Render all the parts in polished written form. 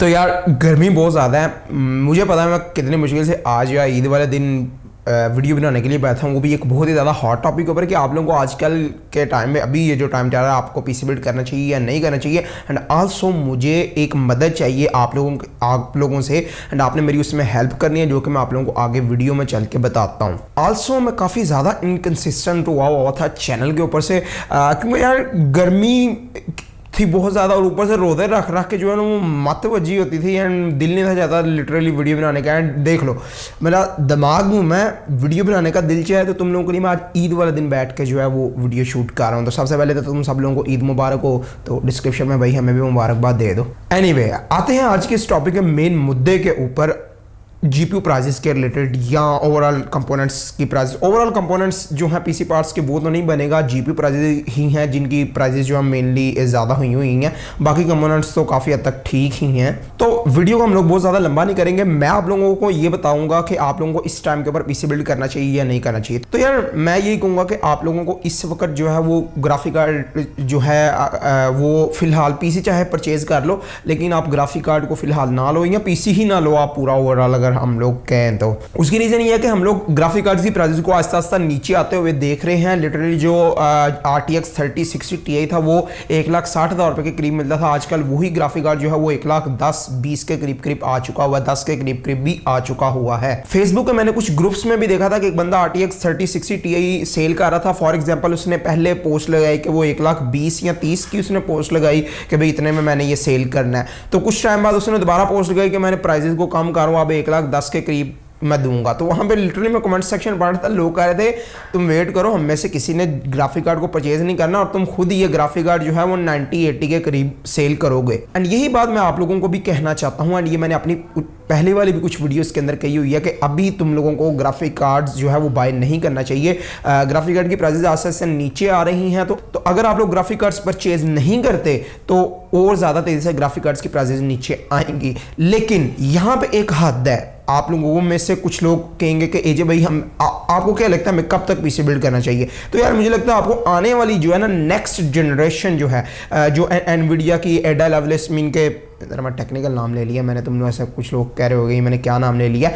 तो यार गर्मी बहुत ज़्यादा है। मुझे पता है मैं कितनी मुश्किल से आज या ईद वाले दिन वीडियो बनाने के लिए बैठा हूँ, वो भी एक बहुत ही ज़्यादा हॉट टॉपिक के ऊपर कि आप लोगों को आजकल के टाइम में अभी ये जो टाइम चल रहा है आपको पीसी बिल्ड करना चाहिए या नहीं करना चाहिए। एंड आल्सो मुझे एक मदद चाहिए आप लोगों से, एंड आपने मेरी उसमें हेल्प करनी है, जो कि मैं आप लोगों को आगे वीडियो में चल के बताता हूँ। आल्सो मैं काफ़ी ज़्यादा इनकन्सिस्टेंट हुआ था चैनल के ऊपर से, क्योंकि यार गर्मी थी बहुत ज़्यादा, और ऊपर से रोज़े रख रख के जो है ना वो मत वजी होती थी, एंड दिल नहीं था चाहता लिटरली वीडियो बनाने का। एंड देख लो मेरा दिमाग में मैं वीडियो बनाने का दिल चाहे तो तुम लोगों के लिए मैं आज ईद वाले दिन बैठ के जो है वो वीडियो शूट कर रहा हूँ। तो सबसे पहले तो तुम सब लोगों को ईद मुबारक हो, तो डिस्क्रिप्शन में भाई हमें भी मुबारकबाद दे दो। एनीवे आते हैं आज के इस टॉपिक के मेन मुद्दे के ऊपर, जीपीयू प्राइजेस के रिलेटेड या ओवरऑल कंपोनेंट्स की प्राइस। ओवरऑल कंपोनेंट्स जो है पीसी पार्ट्स के वो तो नहीं बनेगा, जीपीयू प्राइजेस ही हैं जिनकी प्राइजेस जो है मेनली ज़्यादा हुई हैं, बाकी कंपोनेंट्स तो काफ़ी हद तक ठीक ही हैं। तो वीडियो को हम लोग बहुत ज़्यादा लंबा नहीं करेंगे, मैं आप लोगों को ये बताऊंगा कि आप लोगों को इस टाइम के ऊपर पीसी बिल्ड करना चाहिए या नहीं करना चाहिए। तो यार मैं यही कहूँगा कि आप लोगों को इस वक्त जो है वो ग्राफिक कार्ड जो है वो फिलहाल पीसी चाहे परचेज कर लो, लेकिन आप ग्राफिक कार्ड को फिलहाल ना लो, या पीसी ही ना लो आप पूरा ओवरऑल अगर हम लोग कहें तो। उसकी रीजन ये है कि हम लोग ग्राफिक कार्ड्स की प्राइसेस को आस्ता आस्ता नीचे आते हुए देख रहे हैं। लिटरली जो RTX 3060 Ti था वो 1,60,000 रुपए के करीब मिलता था, आजकल वही ग्राफिक कार्ड जो है वो 1,10,20 के करीब आ चुका हुआ है, 10 के करीब भी आ चुका हुआ है। फेसबुक पे मैंने कुछ ग्रुप्स में भी देखा था कि एक बंदा RTX 3060 Ti सेल कर रहा था। फॉर एग्जाम्पल उसने पहले पोस्ट लगाई कि वो 1,20,000 या 30 की उसने पोस्ट लगाई कि भाई इतने में मैंने ये सेल करना है। तो कुछ टाइम बाद उसने दोबारा पोस्ट लगाई कि मैंने प्राइजेस को कम करूँ, अब 1,10,000 के करीब मैं दूंगा। तो वहां पे लिटरली मैं कमेंट सेक्शन पढ़ रहा था, लोग कह रहे थे तुम वेट करो, हम में से किसी ने ग्राफिक कार्ड को परचेज नहीं करना और तुम खुद ये ग्राफिक कार्ड जो है वो 90-80 के करीब सेल करोगे। एंड यही बात मैं आप लोगों को भी कहना चाहता हूँ, एंड ये मैंने अपनी पहले वाली भी कुछ वीडियोस के अंदर कही हुई है कि अभी तुम लोगों को ग्राफिक कार्ड्स जो है वो बाय नहीं करना चाहिए। ग्राफिक कार्ड की प्राइसेस आस्ते आस्ते नीचे आ रही हैं, तो अगर आप लोग ग्राफिक कार्ड्स परचेज नहीं करते तो और ज़्यादा तेज़ी से ग्राफिक कार्ड्स की प्राइसेस नीचे आएंगी। लेकिन यहाँ पे एक हद है, आप लोगों में से कुछ लोग कहेंगे कि एजे भाई आपको क्या लगता है मैं कब तक पीसी बिल्ड करना चाहिए? तो यार मुझे लगता है आपको आने वाली जो है ना नेक्स्ट जनरेशन जो है, जो एनवीडिया की एडा लवलेस मीन के मैं टेक्निकल नाम ले लिया मैंने, तुम लोग ऐसा कुछ लोग कह रहे हो गए मैंने क्या नाम ले लिया।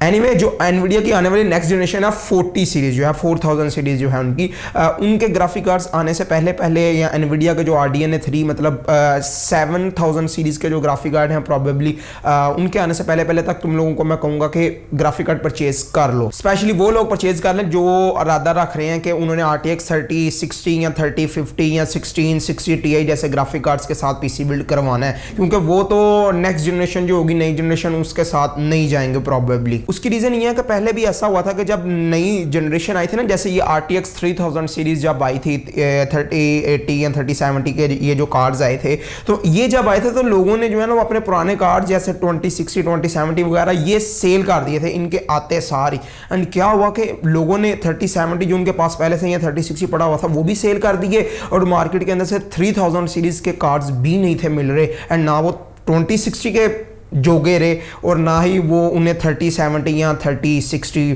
एनीवे जो एनवीडिया की आने वाली नेक्स्ट जनरेशन है 40 सीरीज जो है 4000 सीरीज जो है उनके ग्राफिक कार्ड्स आने से पहले या एनवीडिया के जो RDNA 3 मतलब 7000 सीरीज के जो ग्राफिक कार्ड हैं प्रॉबेबली उनके आने से पहले तक तुम लोगों को मैं कहूँगा कि ग्राफिक कार्ड परचेज कर लो। स्पेशली वो लोग परचेज कर लें जो इरादा रख रहे हैं कि उन्होंने RTX 3060 या 3050 या 1660 Ti जैसे ग्राफिक कार्ड्स के साथ पीसी बिल्ड करवाना है, क्योंकि वो तो नेक्स्ट जनरेशन जो होगी नई जनरेशन उसके साथ नहीं जाएंगे प्रॉबेबली। उसकी रीजन ये है कि पहले भी ऐसा हुआ था कि जब नई जनरेशन आई थी ना, जैसे ये RTX 3000 सीरीज जब आई थी 3080 या 3070 के ये जो कार्ड्स आए थे, तो ये जब आए थे तो लोगों ने जो है ना वो अपने पुराने कार्ड जैसे 2060 2070 वगैरह ये सेल कर दिए थे इनके आते सारी। एंड क्या हुआ कि लोगों ने 3070 जो उनके पास पहले से या 3060 पड़ा हुआ था वो भी सेल कर दिए, और मार्केट के अंदर से 3000 सीरीज के कार्ड्स भी नहीं थे मिल रहे, एंड ना वो 2060 के जोगे रहे और ना ही वो उन्हें 3070 या 3060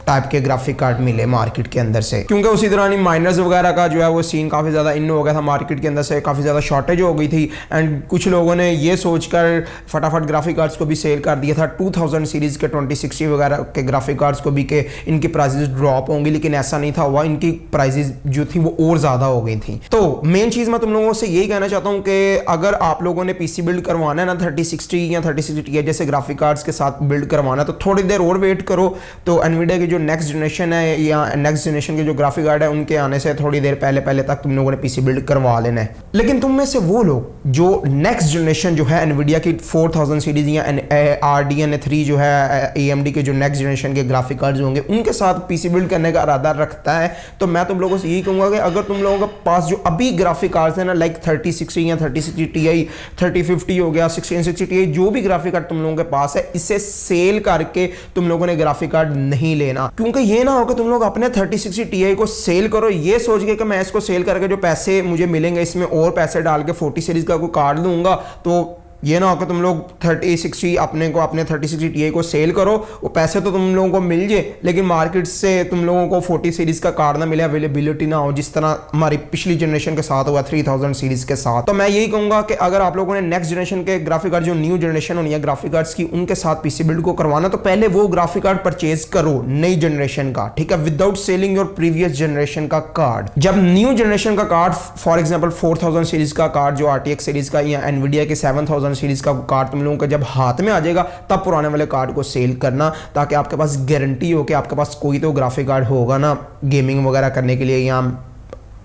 टाइप के ग्राफिक कार्ड मिले मार्केट के अंदर से, क्योंकि उसी दौरान ही माइनर्स वगैरह का जो है वो सीन काफ़ी ज़्यादा इन हो गया था, मार्केट के अंदर से काफ़ी ज़्यादा शॉर्टेज हो गई थी। एंड कुछ लोगों ने ये सोचकर फटाफट ग्राफिक कार्ड्स को भी सेल कर दिया था 2000 सीरीज़ के 2060 वगैरह के ग्राफिक कार्ड्स को भी, कि इनकी प्राइजेस ड्रॉप होंगी, लेकिन ऐसा नहीं था हुआ, इनकी प्राइजेस जो थी वो और ज़्यादा हो गई थी। तो मेन चीज़ मैं तुम लोगों से यही कहना चाहता हूँ कि अगर आप लोगों ने पीसी बिल्ड करवाना है ना 3060 या 3060 Ti जैसे ग्राफिक कार्ड्स के साथ बिल्ड करवाना है, तो थोड़ी देर और वेट करो। तो एनवीडिया की जो नेक्स्ट जनरेशन है या नेक्स्ट जनरेशन के जो ग्राफिक कार्ड है उनके आने से थोड़ी देर पहले तक तुम लोगों ने पीसी बिल्ड करवा लेना है। लेकिन तुम में से वो लोग जो नेक्स्ट जनरेशन जो है एनवीडिया की 4000 सीरीज या RDNA 3 जो है AMD के जो नेक्स्ट जनरेशन के ग्राफिक कार्ड्स होंगे उनके साथ पीसी बिल्ड करने का इरादा रखता है, तो मैं तुम लोगों से यही कहूँगा कि अगर तुम लोगों के पास जो अभी ग्राफिक कार्ड्स है ना लाइक 3060 या 3060 Ti 3050 हो गया 1660 Ti जो भी ग्राफिक कार्ड तुम लोगों के पास है इसे सेल करके तुम लोगों ने ग्राफिक कार्ड नहीं लेना, क्योंकि ये ना हो कि तुम लोग अपने 3060 Ti को सेल करो ये सोच के कि मैं इसको सेल करके जो पैसे मुझे मिलेंगे इसमें और पैसे डाल के 40 सीरीज का कोई कार्ड लूंगा तो ये ना हो कि तुम लोग 3060 अपने 3060 Ti को सेल करो, वो पैसे तो तुम लोगों को मिल जाए लेकिन मार्केट से तुम लोगों को 40 सीरीज़ का कार्ड ना मिले, अवेलेबिलिटी ना हो, जिस तरह हमारी पिछली जनरेशन के साथ हुआ 3000 सीरीज़ के साथ। तो मैं यही कहूँगा कि अगर आप लोगों ने नेक्स्ट जनरेशन के ग्राफिक कार्ड, जो न्यू जनरेशन होनी है ग्राफिक कार्ड्स की, उनके साथ पीसी बिल्ड को करवाना, तो पहले वो ग्राफिक कार्ड परचेज करो नई जनरेशन का, ठीक है, without selling your previous generation का कार्ड। जब न्यू जनरेशन का कार्ड, फॉर एग्जांपल 4000 सीरीज का कार्ड जो RTX सीरीज का या एनवीडिया के 7000 सीरीज का कार्ड तुम लोगों का जब हाथ में आ जाएगा, तब पुराने वाले कार्ड को सेल करना, ताकि आपके पास गारंटी हो कि आपके पास कोई तो ग्राफिक कार्ड होगा ना गेमिंग वगैरह करने के लिए, या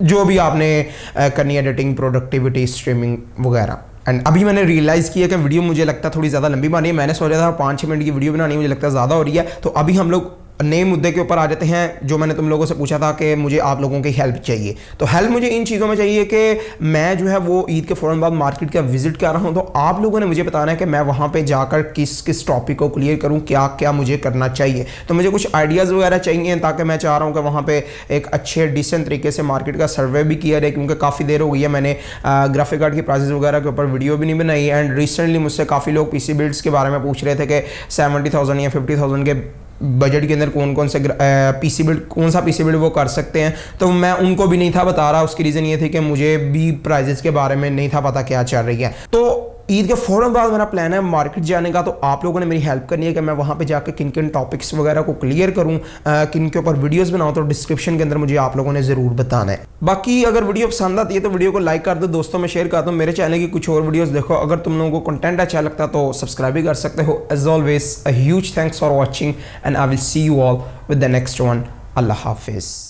जो भी आपने करनी है, एडिटिंग, प्रोडक्टिविटी, स्ट्रीमिंग वगैरह। एंड अभी मैंने रियलाइज़ किया कि वीडियो मुझे लगता है थोड़ी ज़्यादा लंबी बनी है। मैंने सोचा था 5-6 मिनट की वीडियो बनानी, मुझे लगता है ज़्यादा हो रही है। तो अभी हम लोग नए मुद्दे के ऊपर आ जाते हैं, जो मैंने तुम लोगों से पूछा था कि मुझे आप लोगों की हेल्प चाहिए। तो हेल्प मुझे इन चीज़ों में चाहिए कि मैं जो है वो ईद के फ़ौरन बाद मार्केट का विजिट कर रहा हूँ, तो आप लोगों ने मुझे बताना है कि मैं वहाँ पे जाकर किस किस टॉपिक को क्लियर करूँ, क्या क्या मुझे करना चाहिए। तो मुझे कुछ आइडियाज़ वगैरह चाहिए, ताकि मैं चाह रहा हूँ कि वहाँ पर एक अच्छे डिसेंट तरीके से मार्केट का सर्वे भी किया रहे, क्योंकि काफ़ी देर हो गई है मैंने ग्राफिक कार्ड की प्राइसेस वगैरह के ऊपर वीडियो भी नहीं बनाई। एंड रिसेंटली मुझसे काफ़ी लोग पीसी बिल्ड्स के बारे में पूछ रहे थे कि 70,000 या 50,000 के बजट के अंदर कौन कौन से पीसी बिल्ड, कौन सा पीसी बिल्ड वो कर सकते हैं। तो मैं उनको भी नहीं था बता रहा, उसकी रीज़न ये थी कि मुझे भी प्राइजेस के बारे में नहीं था पता क्या चल रही है। तो ईद के फ़ौरन बाद मेरा प्लान है मार्केट जाने का। तो आप लोगों ने मेरी हेल्प करनी है कि मैं वहाँ पे जाकर किन किन टॉपिक्स वगैरह को क्लियर करूँ, किन के ऊपर वीडियोस बनाऊँ। तो डिस्क्रिप्शन के अंदर मुझे आप लोगों ने ज़रूर बताना है। बाकी अगर वीडियो पसंद आती है तो वीडियो को लाइक कर दो, दोस्तों में शेयर कर दो, मेरे चैनल की कुछ और वीडियोज़ देखो। अगर तुम लोगों को कंटेंट अच्छा लगता है तो सब्सक्राइब भी कर सकते हो। As always a huge thanks for watching and I will see you all with the next one. अल्लाह हाफिज़।